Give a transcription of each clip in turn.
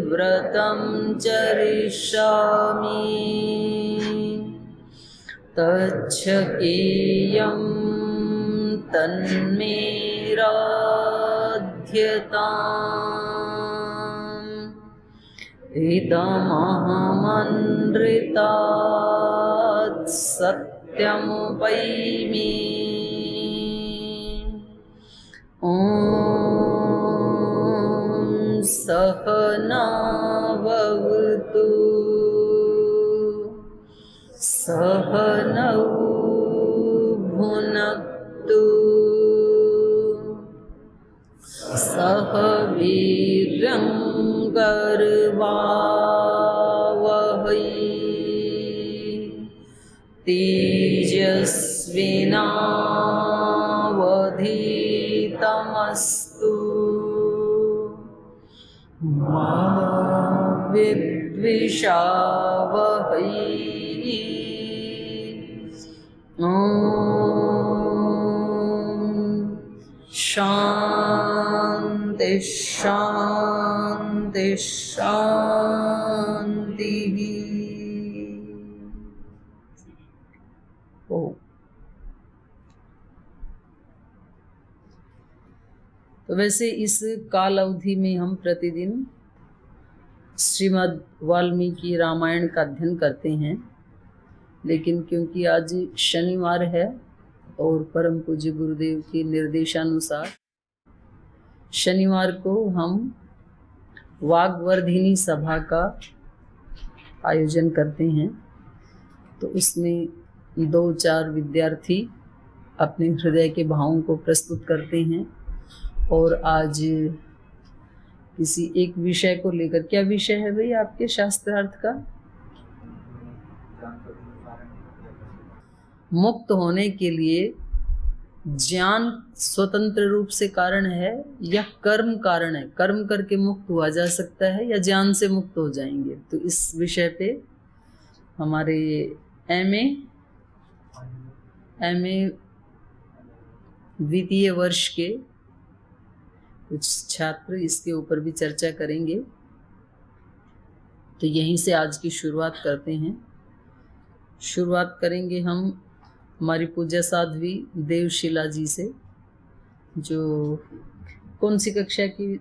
व्रतं चरिष्यामि तच्छकेयं तन्मे राध्यताम् इदमहमनृतात् सत्यमुपैमि ॐ सहना भवतु सहनौ भुनक्तु सह वीर्यं करवावहै तेजस्विनावधीतमस्तु मा विद्विषावहै ॐ शान्ति शान्ति शान्तिः। तो वैसे इस काल अवधि में हम प्रतिदिन श्रीमद् वाल्मीकि रामायण का अध्ययन करते हैं, लेकिन क्योंकि आज शनिवार है और परम पूज्य गुरुदेव के निर्देशानुसार शनिवार को हम वाग्वर्धिनी सभा का आयोजन करते हैं, तो उसमें 2-4 विद्यार्थी अपने हृदय के भावों को प्रस्तुत करते हैं। और आज किसी एक विषय को लेकर, क्या विषय है भाई आपके शास्त्रार्थ का? मुक्त होने के लिए ज्ञान स्वतंत्र रूप से कारण है या कर्म कारण है? कर्म करके मुक्त हुआ जा सकता है या ज्ञान से मुक्त हो जाएंगे? तो इस विषय पे हमारे एमए द्वितीय वर्ष के कुछ छात्र इसके ऊपर भी चर्चा करेंगे। तो यहीं से आज की शुरुआत करते हैं। शुरुआत करेंगे हम हमारी पूज्य साध्वी देवशिला जी से, जो कौन सी कक्षा की?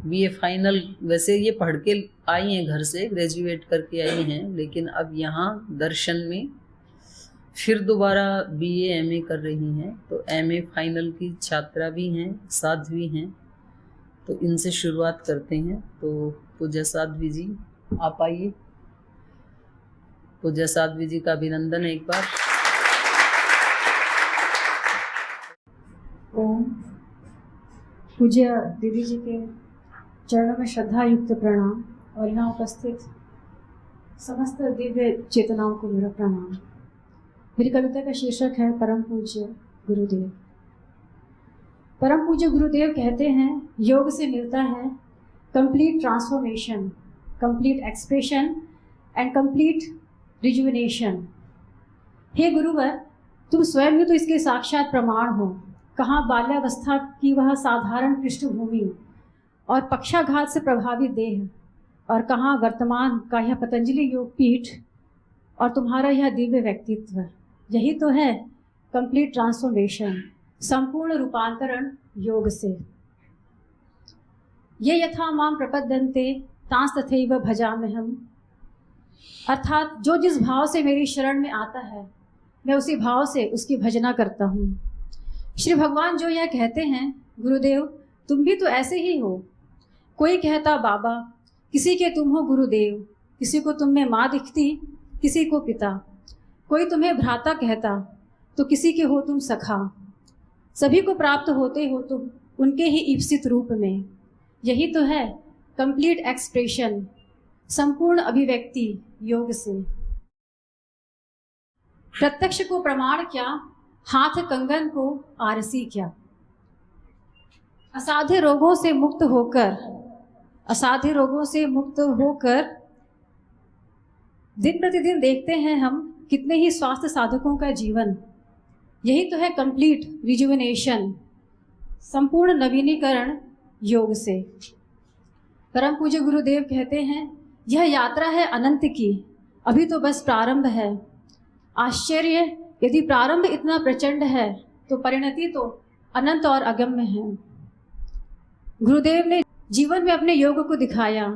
BA final. वैसे ये पढ़ के आई हैं, घर से ग्रेजुएट करके आई हैं, लेकिन अब यहाँ दर्शन में फिर दोबारा बीए एमए कर रही हैं। तो एमए फाइनल की छात्रा भी हैं, साध्वी हैं। तो इनसे शुरुआत करते हैं। तो पूज्य साध्वी जी आप आइए। पूज्य साध्वी जी का अभिनंदन एक बार। ओम। पूज्य दीदी जी के चरणों में श्रद्धा युक्त प्रणाम और यहाँ उपस्थित समस्त दिव्य चेतनाओं को मेरा प्रणाम। मेरी कविता का शीर्षक है परम पूज्य गुरुदेव। परम पूज्य गुरुदेव कहते हैं, योग से मिलता है complete transformation, complete expression and complete rejuvenation. हे गुरुवर, तुम स्वयं भी तो इसके साक्षात प्रमाण हो। कहाँ बाल्यावस्था की वह साधारण पृष्ठभूमि और पक्षाघात से प्रभावित देह, और कहाँ वर्तमान का यह पतंजलि योग पीठ और तुम्हारा यह दिव्य व्यक्तित्व। यही तो है कंप्लीट ट्रांसफॉर्मेशन, संपूर्ण रूपांतरण योग से। ये यथा माम प्रपद्यन्ते तांस तथैव भजाम्यहम्। अर्थात जो जिस भाव से मेरी शरण में आता है, मैं उसी भाव से उसकी भजना करता हूँ। श्री भगवान जो यह कहते हैं, गुरुदेव तुम भी तो ऐसे ही हो। कोई कहता बाबा, किसी के तुम हो गुरुदेव, किसी को तुम में माँ दिखती, किसी को पिता। कोई तुम्हें भ्राता कहता तो किसी के हो तुम सखा। सभी को प्राप्त होते हो तुम उनके ही ईप्सित रूप में। यही तो है कंप्लीट एक्सप्रेशन, संपूर्ण अभिव्यक्ति योग से। प्रत्यक्ष को प्रमाण क्या, हाथ कंगन को आरसी क्या। असाध्य रोगों से मुक्त होकर दिन प्रतिदिन देखते हैं हम कितने ही स्वास्थ्य साधकों का जीवन। यही तो है कंप्लीट रिजुविनेशन, संपूर्ण नवीनीकरण योग से। परम पूज्य गुरुदेव कहते हैं, यह यात्रा है अनंत की, अभी तो बस प्रारंभ है। आश्चर्य, यदि प्रारंभ इतना प्रचंड है तो परिणति तो अनंत और अगम्य है। गुरुदेव ने जीवन में अपने योग को दिखाया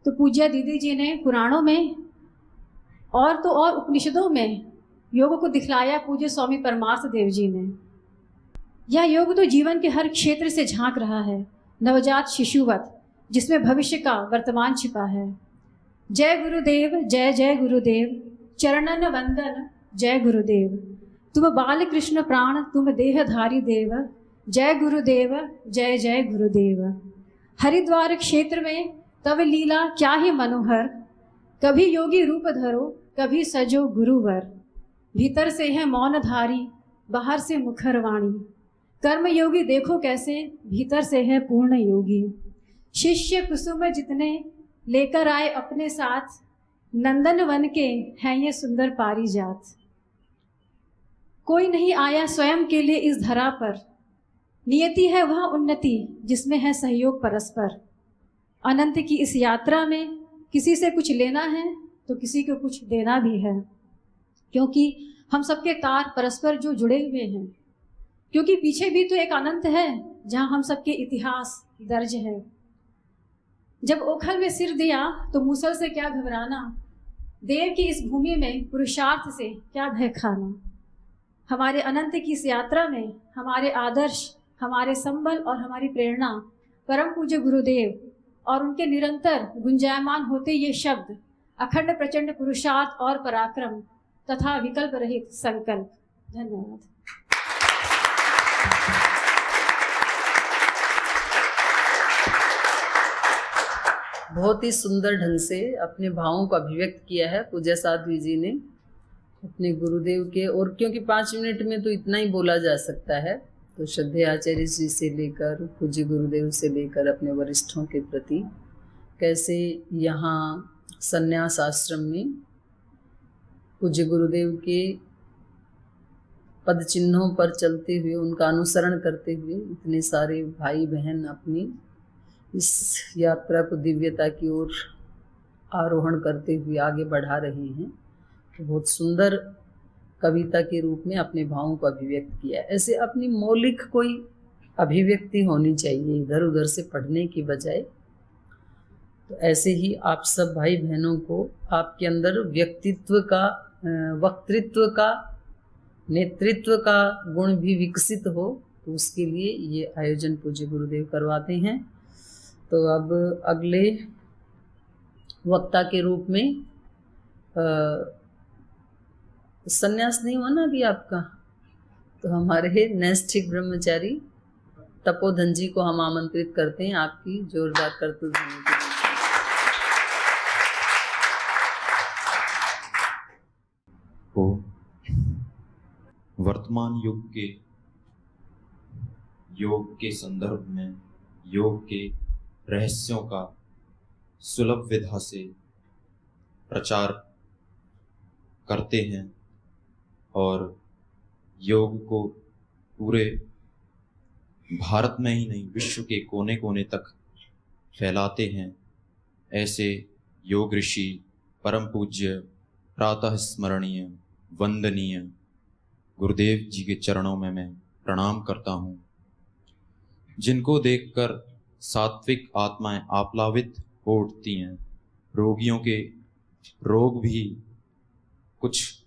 तो पूज्य दीदी जी ने पुराणों में और तो और उपनिषदों में योग को दिखलाया पूज्य स्वामी परमार्थ देव जी ने। यह योग तो जीवन के हर क्षेत्र से झांक रहा है, नवजात शिशुवत, जिसमें भविष्य का वर्तमान छिपा है। जय गुरुदेव, जय जय गुरुदेव, चरणन वंदन जय गुरुदेव। तुम बाल कृष्ण प्राण, तुम देहधारी देव, जय गुरुदेव, जय जय गुरुदेव। हरिद्वार क्षेत्र में तव लीला क्या ही मनोहर, कभी योगी रूप धरो, कभी सजो गुरुवर। भीतर से है मौनधारी, बाहर से मुखर वाणी, कर्म योगी देखो कैसे, भीतर से है पूर्ण योगी। शिष्य कुसुम जितने लेकर आए अपने साथ, नंदन वन के हैं ये सुंदर पारिजात। कोई नहीं आया स्वयं के लिए इस धरा पर, नियति है वह उन्नति जिसमें है सहयोग परस्पर। अनंत की इस यात्रा में किसी से कुछ लेना है तो किसी को कुछ देना भी है, क्योंकि हम सबके तार परस्पर जो जुड़े हुए हैं, क्योंकि पीछे भी तो एक अनंत है जहां हम सबके इतिहास दर्ज है। जब ओखल में सिर दिया तो मूसल से क्या घबराना, देव की इस भूमि में पुरुषार्थ से क्या भय खाना। हमारे अनंत की इस यात्रा में हमारे आदर्श, हमारे संबल और हमारी प्रेरणा परम पूज्य गुरुदेव और उनके निरंतर गुंजायमान होते ये शब्द अखंड प्रचंड पुरुषार्थ और पराक्रम तथा विकल्प रहित संकल्प। धन्यवाद। बहुत ही सुंदर ढंग से अपने भावों को अभिव्यक्त किया है पूज्य साध्वी जी ने अपने गुरुदेव के। और क्योंकि 5 मिनट में तो इतना ही बोला जा सकता है, तो श्रद्धेय आचार्य जी से लेकर पूज्य गुरुदेव से लेकर अपने वरिष्ठों के प्रति कैसे यहाँ संन्यास आश्रम में पूज्य गुरुदेव के पद चिन्हों पर चलते हुए, उनका अनुसरण करते हुए इतने सारे भाई बहन अपनी इस यात्रा को दिव्यता की ओर आरोहण करते हुए आगे बढ़ा रहे हैं। तो बहुत सुंदर कविता के रूप में अपने भावों को अभिव्यक्त किया। ऐसे अपनी मौलिक कोई अभिव्यक्ति होनी चाहिए इधर उधर से पढ़ने की बजाय। तो ऐसे ही आप सब भाई बहनों को आपके अंदर व्यक्तित्व का, वक्तृत्व का, नेतृत्व का गुण भी विकसित हो, तो उसके लिए ये आयोजन पूज्य गुरुदेव करवाते हैं। तो अब अगले वक्ता के रूप में संन्यास नहीं हुआ ना अभी आपका, तो हमारे नैष्ठिक ब्रह्मचारी तपोधन जी को हम आमंत्रित करते हैं आपकी जोरदार करतूत देने के लिए। वर्तमान योग के संदर्भ में योग के रहस्यों का सुलभ विधा से प्रचार करते हैं और योग को पूरे भारत में ही नहीं विश्व के कोने कोने तक फैलाते हैं। ऐसे योग ऋषि परम पूज्य प्रातः स्मरणीय वंदनीय गुरुदेव जी के चरणों में मैं प्रणाम करता हूँ, जिनको देखकर सात्विक आत्माएं आप्लावित हो उठती हैं। रोगियों के रोग भी कुछ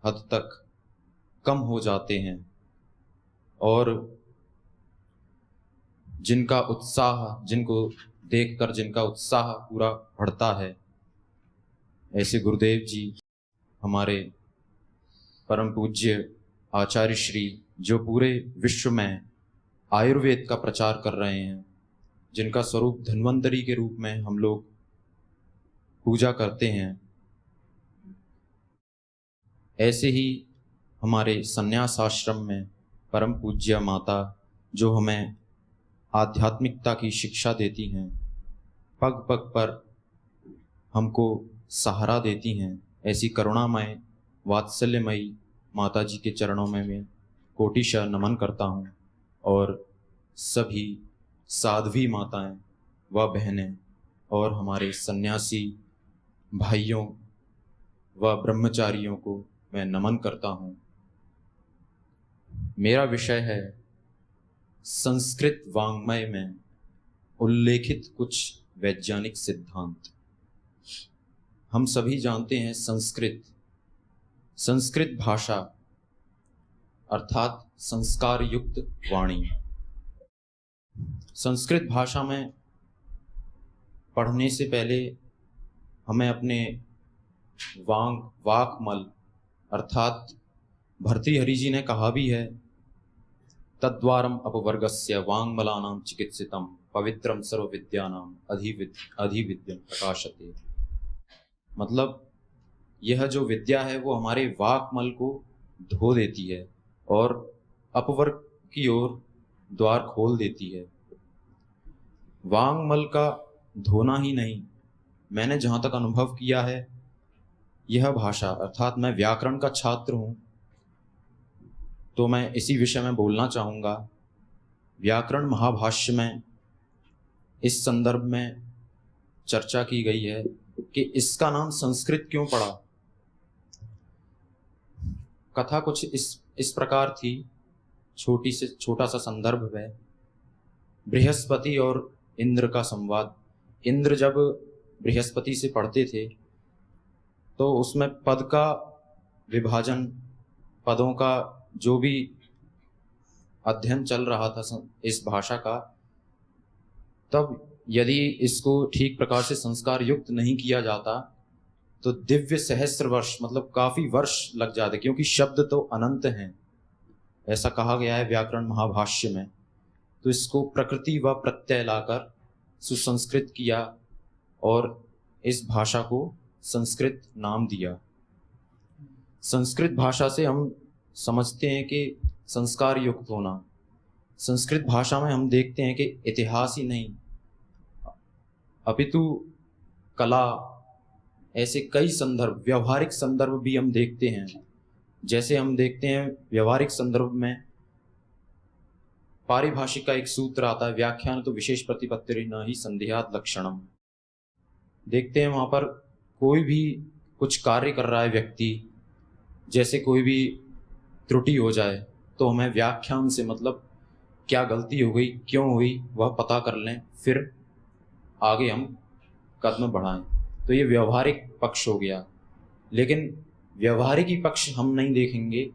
हद तक कम हो जाते हैं और जिनको देखकर जिनका उत्साह पूरा बढ़ता है। ऐसे गुरुदेव जी हमारे परम पूज्य आचार्य श्री, जो पूरे विश्व में आयुर्वेद का प्रचार कर रहे हैं, जिनका स्वरूप धन्वंतरी के रूप में हम लोग पूजा करते हैं। ऐसे ही हमारे संन्यास आश्रम में परम पूज्य माता, जो हमें आध्यात्मिकता की शिक्षा देती हैं, पग पग पर हमको सहारा देती हैं। ऐसी करुणामय वात्सल्यमयी माता जी के चरणों में मैं कोटिशः नमन करता हूँ और सभी साध्वी माताएं व बहनें और हमारे सन्यासी भाइयों व ब्रह्मचारियों को मैं नमन करता हूँ। मेरा विषय है संस्कृत वाङ्मय में उल्लेखित कुछ वैज्ञानिक सिद्धांत। हम सभी जानते हैं संस्कृत भाषा अर्थात संस्कार युक्त वाणी। संस्कृत भाषा में पढ़ने से पहले हमें अपने वाक्मल अर्थात भर्तृहरि जी ने कहा भी है, तद्वारम अपवर्गस्य वाङ्मलानां चिकित्सितं पवित्रम सर्व विद्यानाम अधिविद्यम प्रकाशते। मतलब यह जो विद्या है वो हमारे वाक्मल को धो देती है और अपवर्ग की ओर द्वार खोल देती है। वाङ्मल का धोना ही नहीं, मैंने जहाँ तक अनुभव किया है, यह भाषा अर्थात मैं व्याकरण का छात्र हूँ तो मैं इसी विषय में बोलना चाहूँगा। व्याकरण महाभाष्य में इस संदर्भ में चर्चा की गई है कि इसका नाम संस्कृत क्यों पड़ा। कथा कुछ इस प्रकार थी, छोटा सा संदर्भ है। बृहस्पति और इंद्र का संवाद। इंद्र जब बृहस्पति से पढ़ते थे तो उसमें पद का विभाजन, पदों का जो भी अध्ययन चल रहा था इस भाषा का, तब यदि इसको ठीक प्रकार से संस्कार युक्त नहीं किया जाता तो दिव्य सहस्र वर्ष मतलब काफी वर्ष लग जाते, क्योंकि शब्द तो अनंत हैं, ऐसा कहा गया है व्याकरण महाभाष्य में। तो इसको प्रकृति व प्रत्यय लाकर सुसंस्कृत किया और इस भाषा को संस्कृत नाम दिया। संस्कृत भाषा से हम समझते हैं कि संस्कार युक्त होना। संस्कृत भाषा में हम देखते हैं कि इतिहास ही नहीं अपितु कला, ऐसे कई संदर्भ, व्यवहारिक संदर्भ भी हम देखते हैं। जैसे हम देखते हैं व्यवहारिक संदर्भ में पारिभाषिक का एक सूत्र आता है, व्याख्यान तो विशेष प्रतिपत्ति न ही संदेहात लक्षणम। देखते हैं वहाँ पर कोई भी कुछ कार्य कर रहा है व्यक्ति, जैसे कोई भी त्रुटि हो जाए तो हमें व्याख्यान से मतलब क्या गलती हो गई, क्यों हुई, वह पता कर लें, फिर आगे हम कदम बढ़ाएं। तो ये व्यवहारिक पक्ष हो गया। लेकिन व्यवहारिक ही पक्ष हम नहीं देखेंगे,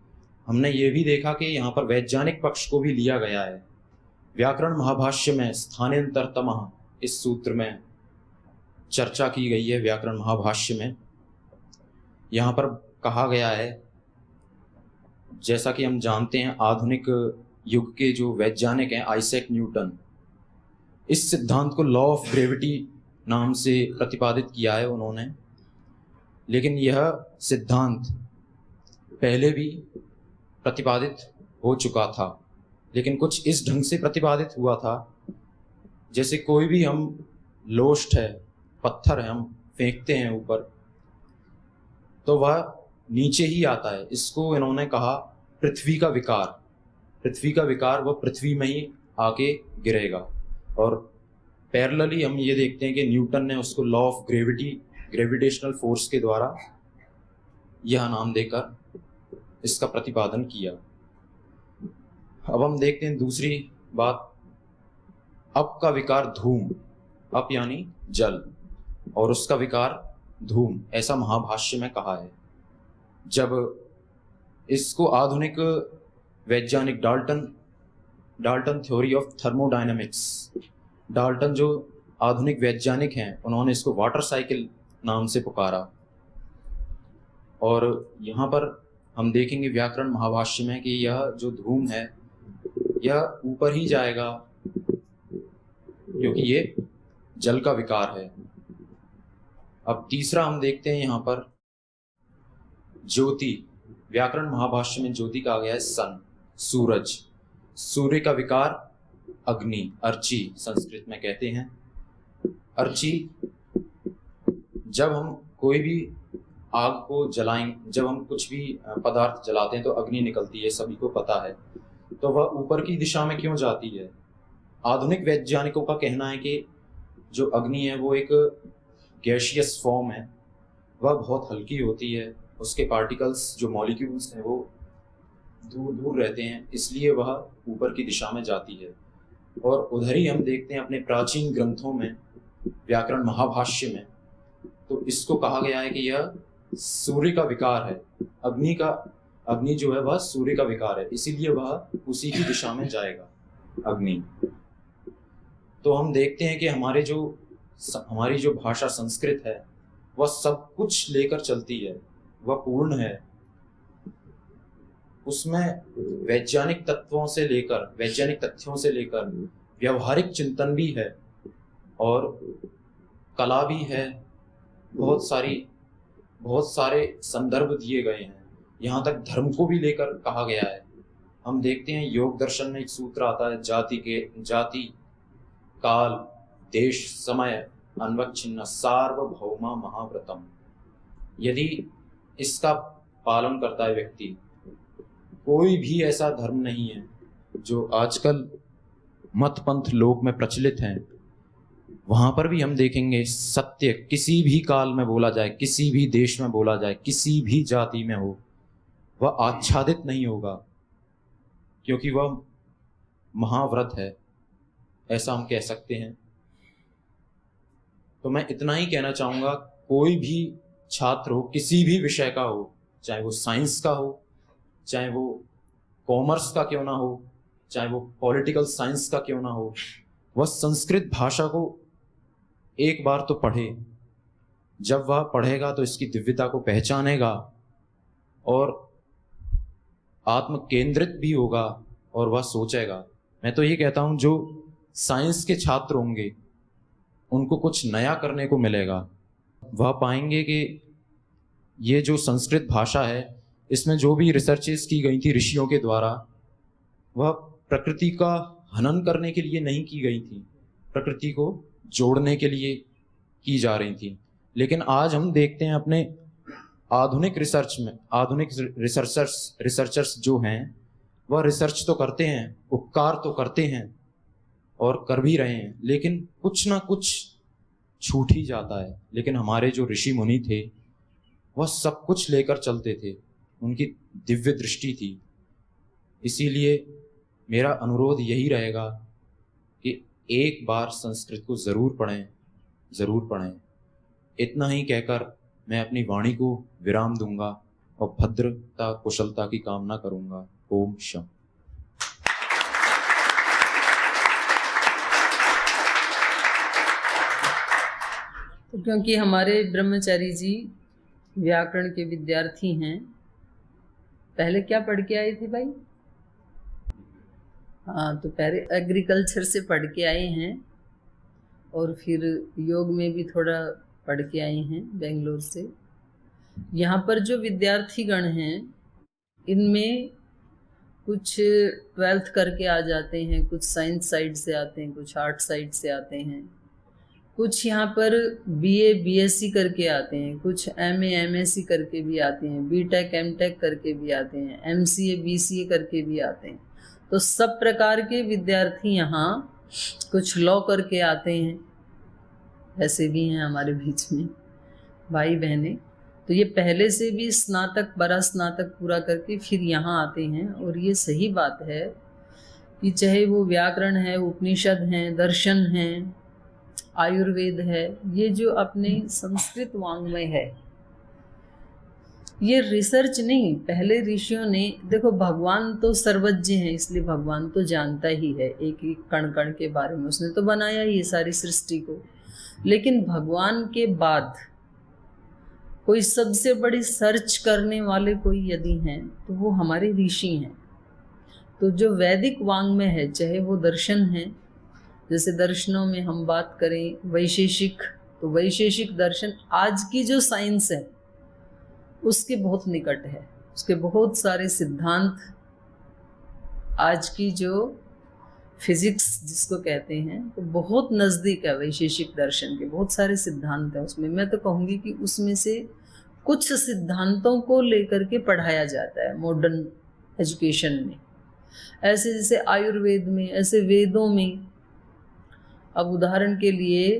हमने ये भी देखा कि यहाँ पर वैज्ञानिक पक्ष को भी लिया गया है। व्याकरण महाभाष्य में स्थानेन्तरतमः इस सूत्र में चर्चा की गई है। व्याकरण महाभाष्य में यहाँ पर कहा गया है, जैसा कि हम जानते हैं आधुनिक युग के जो वैज्ञानिक हैं आइजैक न्यूटन, इस सिद्धांत को लॉ ऑफ ग्रेविटी नाम से प्रतिपादित किया है उन्होंने। लेकिन यह सिद्धांत पहले भी प्रतिपादित हो चुका था, लेकिन कुछ इस ढंग से प्रतिपादित हुआ था जैसे कोई भी हम लोस्ट है, पत्थर है, हम फेंकते हैं ऊपर तो वह नीचे ही आता है। इसको इन्होंने कहा पृथ्वी का विकार। पृथ्वी का विकार वह पृथ्वी में ही आके गिरेगा। और पैरेलली हम ये देखते हैं कि न्यूटन ने उसको law of gravity, gravitational force के द्वारा यह नाम देकर इसका प्रतिपादन किया। अब हम देखते हैं दूसरी बात, अप का विकार धूम, अप यानी जल, और उसका विकार धूम, ऐसा महाभाष्य में कहा है। जब इसको आधुनिक वैज्ञानिक Dalton theory of thermodynamics, Dalton जो आधुनिक वैज्ञानिक हैं, उन्होंने इसको वाटर साइकिल नाम से पुकारा। और यहाँ पर हम देखेंगे व्याकरण महाभाष्य में कि यह जो धूम है यह ऊपर ही जाएगा क्योंकि ये जल का विकार है। अब तीसरा हम देखते हैं यहाँ पर ज्योति। व्याकरण महाभाष्य में ज्योति कहा गया है सन, सूरज। सूर्य का विकार अग्नि, अर्ची संस्कृत में कहते हैं। अर्ची, जब हम कोई भी आग को जलाएं, जब हम कुछ भी पदार्थ जलाते हैं तो अग्नि निकलती है, सभी को पता है। तो वह ऊपर की दिशा में क्यों जाती है? आधुनिक वैज्ञानिकों का कहना है कि जो अग्नि है वो एक गैसियस फॉर्म है, वह बहुत हल्की होती है, उसके पार्टिकल्स जो मॉलिक्यूल्स हैं वो दूर दूर रहते हैं, इसलिए वह ऊपर की दिशा में जाती है। और उधर ही हम देखते हैं अपने प्राचीन ग्रंथों में, व्याकरण महाभाष्य में, तो इसको कहा गया है कि यह सूर्य का विकार है। अग्नि जो है वह सूर्य का विकार है, इसीलिए वह उसी की दिशा में जाएगा अग्नि। तो हम देखते हैं कि हमारी जो भाषा संस्कृत है वह सब कुछ लेकर चलती है, वह पूर्ण है। उसमें वैज्ञानिक तथ्यों से लेकर व्यवहारिक चिंतन भी है और कला भी है। बहुत सारे संदर्भ दिए गए हैं, यहाँ तक धर्म को भी लेकर कहा गया है। हम देखते हैं योग दर्शन में एक सूत्र आता है, जाति काल देश समय अन्वच्छिन्न सार्वभौमा महाव्रतम। यदि इसका पालन करता है व्यक्ति, कोई भी ऐसा धर्म नहीं है जो आजकल मत पंथ लोक में प्रचलित हैं, वहां पर भी हम देखेंगे सत्य किसी भी काल में बोला जाए, किसी भी देश में बोला जाए, किसी भी जाति में हो, वह आच्छादित नहीं होगा, क्योंकि वह महाव्रत है, ऐसा हम कह सकते हैं। तो मैं इतना ही कहना चाहूँगा, कोई भी छात्र हो, किसी भी विषय का हो, चाहे वो साइंस का हो, चाहे वो कॉमर्स का क्यों ना हो, चाहे वो पॉलिटिकल साइंस का क्यों ना हो, वह संस्कृत भाषा को एक बार तो पढ़े। जब वह पढ़ेगा तो इसकी दिव्यता को पहचानेगा और आत्म केंद्रित भी होगा और वह सोचेगा। मैं तो ये कहता हूँ, जो साइंस के छात्र होंगे उनको कुछ नया करने को मिलेगा। वह पाएंगे कि ये जो संस्कृत भाषा है, इसमें जो भी रिसर्चेस की गई थी ऋषियों के द्वारा, वह प्रकृति का हनन करने के लिए नहीं की गई थी, प्रकृति को जोड़ने के लिए की जा रही थी। लेकिन आज हम देखते हैं अपने आधुनिक रिसर्चर्स जो हैं, वह रिसर्च तो करते हैं, उपकार तो करते हैं और कर भी रहे हैं, लेकिन कुछ ना कुछ छूट ही जाता है। लेकिन हमारे जो ऋषि मुनि थे वह सब कुछ लेकर चलते थे, उनकी दिव्य दृष्टि थी। इसीलिए मेरा अनुरोध यही रहेगा कि एक बार संस्कृत को ज़रूर पढ़ें। इतना ही कहकर मैं अपनी वाणी को विराम दूंगा और भद्रता कुशलता की कामना करूंगा। ओम शम। तो क्योंकि हमारे ब्रह्मचारी जी व्याकरण के विद्यार्थी हैं, पहले क्या पढ़ के आए थे भाई? हाँ, तो पहले एग्रीकल्चर से पढ़ के आए हैं और फिर योग में भी थोड़ा पढ़ के आए हैं बेंगलोर से। यहाँ पर जो विद्यार्थीगण हैं, इनमें कुछ 12th करके आ जाते हैं, कुछ साइंस साइड से आते हैं, कुछ आर्ट साइड से आते हैं, कुछ यहाँ पर BA BSc करके आते हैं, कुछ MA MSc करके भी आते हैं, BTech MTech करके भी आते हैं, MCA BCA करके भी आते हैं। तो सब प्रकार के विद्यार्थी यहाँ, कुछ लॉ करके आते हैं, ऐसे भी हैं हमारे बीच में भाई बहनें। तो ये पहले से भी बड़ा स्नातक पूरा करके फिर यहाँ आते हैं। और ये सही बात है कि चाहे वो व्याकरण है, उपनिषद हैं, दर्शन हैं, आयुर्वेद है, ये जो अपने संस्कृत वाङ्मय है, ये रिसर्च नहीं, पहले ऋषियों ने, देखो भगवान तो सर्वज्ञ हैं, इसलिए भगवान तो जानता ही है एक एक कण कण के बारे में, उसने तो बनाया ही सारी सृष्टि को। लेकिन भगवान के बाद कोई सबसे बड़ी सर्च करने वाले कोई यदि हैं तो वो हमारे ऋषि हैं। तो जो वैदिक वाङ्मय है, चाहे वो दर्शन है, जैसे दर्शनों में हम बात करें वैशेषिक, तो वैशेषिक दर्शन आज की जो साइंस है उसके बहुत निकट है, उसके बहुत सारे सिद्धांत आज की जो फिजिक्स जिसको कहते हैं तो बहुत नज़दीक है वैशेषिक दर्शन के, बहुत सारे सिद्धांत हैं उसमें। मैं तो कहूँगी कि उसमें से कुछ सिद्धांतों को लेकर के पढ़ाया जाता है मॉडर्न एजुकेशन में, ऐसे जैसे आयुर्वेद में, ऐसे वेदों में अब उदाहरण के लिए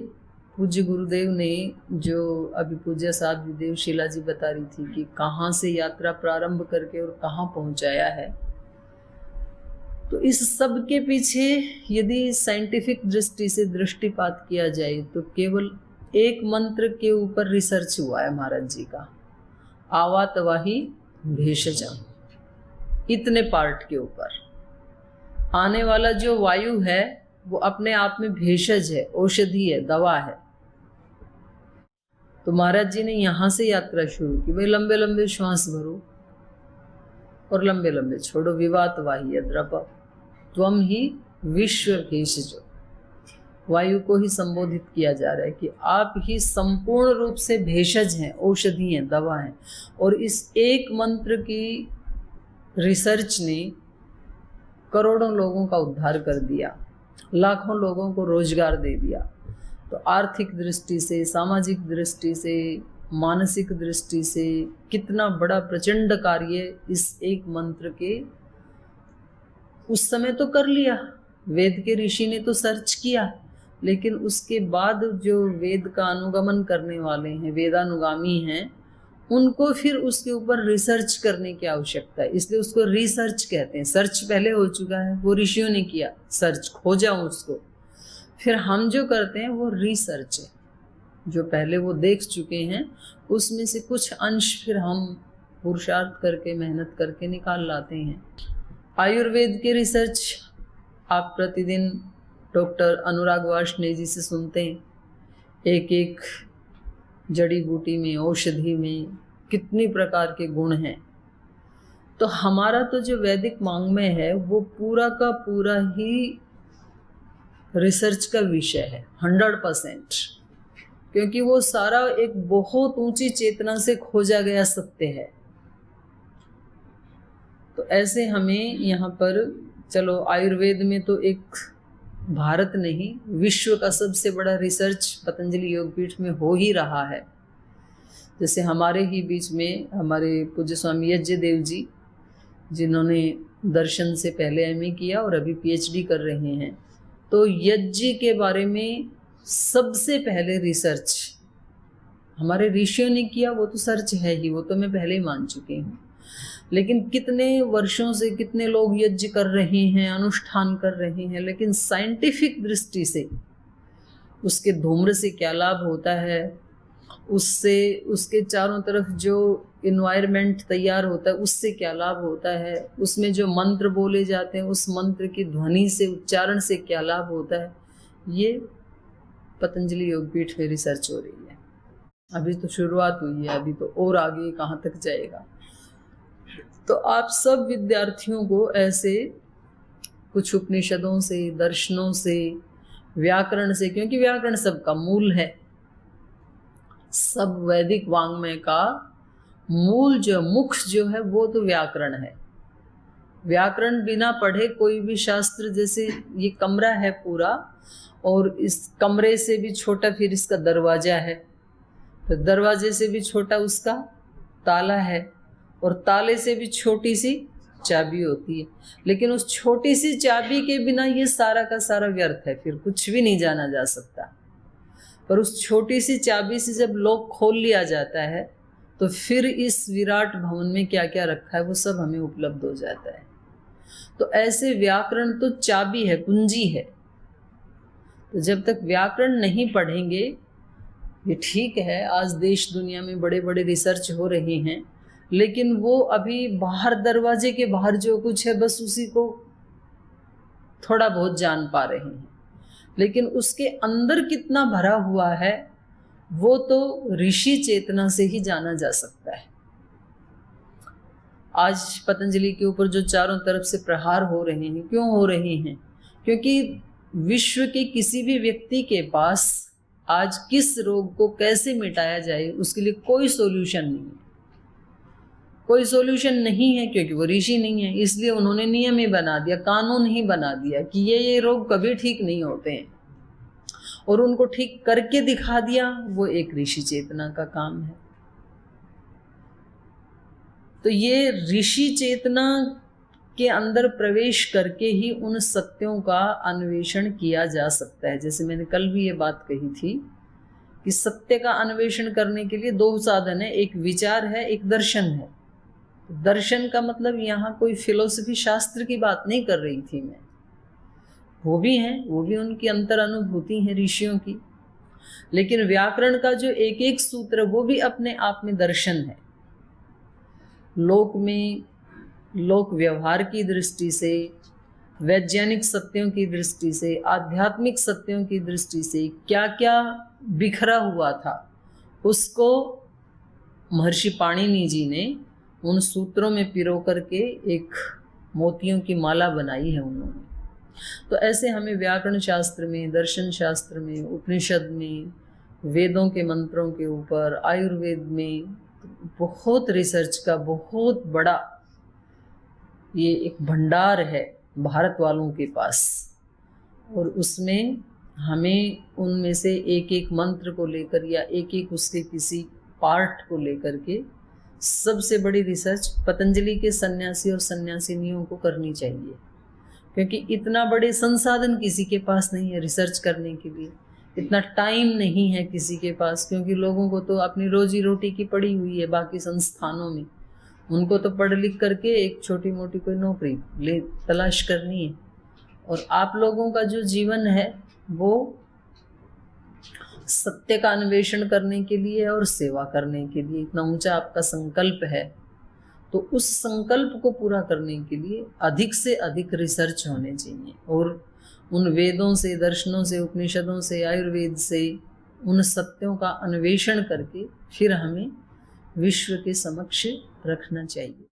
पूज्य गुरुदेव ने, जो अभी पूज्य साध्वी देव शीला जी बता रही थी कि कहाँ से यात्रा प्रारंभ करके और कहाँ पहुंचाया है, तो इस सब के पीछे यदि साइंटिफिक दृष्टि से दृष्टिपात किया जाए तो केवल एक मंत्र के ऊपर रिसर्च हुआ है महाराज जी का, आवातवाही भेषजम, इतने पार्ट के ऊपर। आने वाला जो वायु है वो अपने आप में भेषज है, औषधि है, दवा है। तो महाराज जी ने यहाँ से यात्रा शुरू की, भाई लंबे लंबे श्वास भरो और लंबे लंबे छोड़ो। विवात वाही द्रप त्वम ही विश्व भेषजो, वायु को ही संबोधित किया जा रहा है कि आप ही संपूर्ण रूप से भेषज हैं, औषधि हैं, दवा हैं। और इस एक मंत्र की रिसर्च ने करोड़ों लोगों का उद्धार कर दिया, लाखों लोगों को रोजगार दे दिया। तो आर्थिक दृष्टि से, सामाजिक दृष्टि से, मानसिक दृष्टि से कितना बड़ा प्रचंड कार्य इस एक मंत्र के उस समय तो कर लिया। वेद के ऋषि ने तो सर्च किया, लेकिन उसके बाद जो वेद का अनुगमन करने वाले हैं, वेदानुगामी हैं, उनको फिर उसके ऊपर रिसर्च करने की आवश्यकता है। इसलिए उसको रिसर्च कहते हैं। सर्च पहले हो चुका है, वो ऋषियों ने किया, सर्च खोजा उसको। फिर हम जो करते हैं वो रिसर्च है, जो पहले वो देख चुके हैं उसमें से कुछ अंश फिर हम पुरुषार्थ करके, मेहनत करके निकाल लाते हैं। आयुर्वेद के रिसर्च आप प्रतिदिन डॉक्टर अनुराग वार्ष्णेय जी से सुनते हैं, एक एक जड़ी बूटी में, औषधि में कितनी प्रकार के गुण हैं। तो हमारा तो जो वैदिक वाङ्मय है वो पूरा का पूरा ही रिसर्च का विषय है, 100%, क्योंकि वो सारा एक बहुत ऊंची चेतना से खोजा गया सत्य है। तो ऐसे हमें यहाँ पर, चलो आयुर्वेद में तो एक भारत नहीं, विश्व का सबसे बड़ा रिसर्च पतंजलि योगपीठ में हो ही रहा है। जैसे हमारे ही बीच में हमारे पूज्य स्वामी यज्ञदेव जी, जिन्होंने दर्शन से पहले एमए किया और अभी पीएचडी कर रहे हैं, तो यज्ञ के बारे में सबसे पहले रिसर्च हमारे ऋषियों ने किया। वो तो सर्च है ही, वो तो मैं पहले ही मान चुकी हूँ। लेकिन कितने वर्षों से कितने लोग यज्ञ कर रहे हैं, अनुष्ठान कर रहे हैं, लेकिन साइंटिफिक दृष्टि से उसके धूम्र से क्या लाभ होता है, उससे उसके चारों तरफ जो इन्वायरमेंट तैयार होता है उससे क्या लाभ होता है, उसमें जो मंत्र बोले जाते हैं उस मंत्र की ध्वनि से, उच्चारण से क्या लाभ होता है, ये पतंजलि योगपीठ में रिसर्च हो रही है। अभी तो शुरुआत हुई है, अभी तो और आगे कहाँ तक जाएगा। तो आप सब विद्यार्थियों को ऐसे कुछ उपनिषदों से, दर्शनों से, व्याकरण से, क्योंकि व्याकरण सबका मूल है, सब वैदिक वाङ्मय का मूल जो मुख जो है वो तो व्याकरण है। व्याकरण बिना पढ़े कोई भी शास्त्र, जैसे ये कमरा है पूरा और इस कमरे से भी छोटा फिर इसका दरवाजा है, तो दरवाजे से भी छोटा उसका ताला है और ताले से भी छोटी सी चाबी होती है। लेकिन उस छोटी सी चाबी के बिना ये सारा का सारा व्यर्थ है, फिर कुछ भी नहीं जाना जा सकता। पर उस छोटी सी चाबी से जब लॉक खोल लिया जाता है तो फिर इस विराट भवन में क्या क्या रखा है वो सब हमें उपलब्ध हो जाता है। तो ऐसे व्याकरण तो चाबी है, कुंजी है। तो जब तक व्याकरण नहीं पढ़ेंगे, ये ठीक है आज देश दुनिया में बड़े बड़े रिसर्च हो रहे हैं, लेकिन वो अभी बाहर दरवाजे के बाहर जो कुछ है बस उसी को थोड़ा बहुत जान पा रहे हैं, लेकिन उसके अंदर कितना भरा हुआ है वो तो ऋषि चेतना से ही जाना जा सकता है। आज पतंजलि के ऊपर जो चारों तरफ से प्रहार हो रहे हैं, क्यों हो रहे हैं? क्योंकि विश्व के किसी भी व्यक्ति के पास आज किस रोग को कैसे मिटाया जाए उसके लिए कोई सॉल्यूशन नहीं है, कोई सॉल्यूशन नहीं है, क्योंकि वो ऋषि नहीं है। इसलिए उन्होंने नियम ही बना दिया, कानून ही बना दिया कि ये रोग कभी ठीक नहीं होते हैं, और उनको ठीक करके दिखा दिया। वो एक ऋषि चेतना का काम है। तो ये ऋषि चेतना के अंदर प्रवेश करके ही उन सत्यों का अन्वेषण किया जा सकता है। जैसे मैंने कल भी ये बात कही थी कि सत्य का अन्वेषण करने के लिए दो साधन है, एक विचार है, एक दर्शन है। दर्शन का मतलब यहाँ कोई फिलोसफी शास्त्र की बात नहीं कर रही थी मैं, वो भी हैं, वो भी उनकी अंतर अनुभूति है ऋषियों की, लेकिन व्याकरण का जो एक एक सूत्र वो भी अपने आप में दर्शन है। लोक में, लोक व्यवहार की दृष्टि से, वैज्ञानिक सत्यों की दृष्टि से, आध्यात्मिक सत्यों की दृष्टि से क्या क्या बिखरा हुआ था, उसको महर्षि पाणिनि जी ने उन सूत्रों में पिरो करके एक मोतियों की माला बनाई है उन्होंने। तो ऐसे हमें व्याकरण शास्त्र में, दर्शन शास्त्र में, उपनिषद में, वेदों के मंत्रों के ऊपर, आयुर्वेद में बहुत रिसर्च का बहुत बड़ा ये एक भंडार है भारत वालों के पास, और उसमें हमें उनमें से एक एक मंत्र को लेकर या एक एक उसके किसी पार्ट को लेकर के सबसे बड़ी रिसर्च पतंजलि के सन्यासी और सन्यासिनियों को करनी चाहिए, क्योंकि इतना बड़े संसाधन किसी के पास नहीं है रिसर्च करने के लिए, इतना टाइम नहीं है किसी के पास, क्योंकि लोगों को तो अपनी रोजी रोटी की पड़ी हुई है बाकी संस्थानों में, उनको तो पढ़ लिख करके एक छोटी मोटी कोई नौकरी ले तलाश करनी है। और आप लोगों का जो जीवन है वो सत्य का अन्वेषण करने के लिए और सेवा करने के लिए, इतना ऊंचा आपका संकल्प है, तो उस संकल्प को पूरा करने के लिए अधिक से अधिक रिसर्च होने चाहिए, और उन वेदों से, दर्शनों से, उपनिषदों से, आयुर्वेद से उन सत्यों का अन्वेषण करके फिर हमें विश्व के समक्ष रखना चाहिए।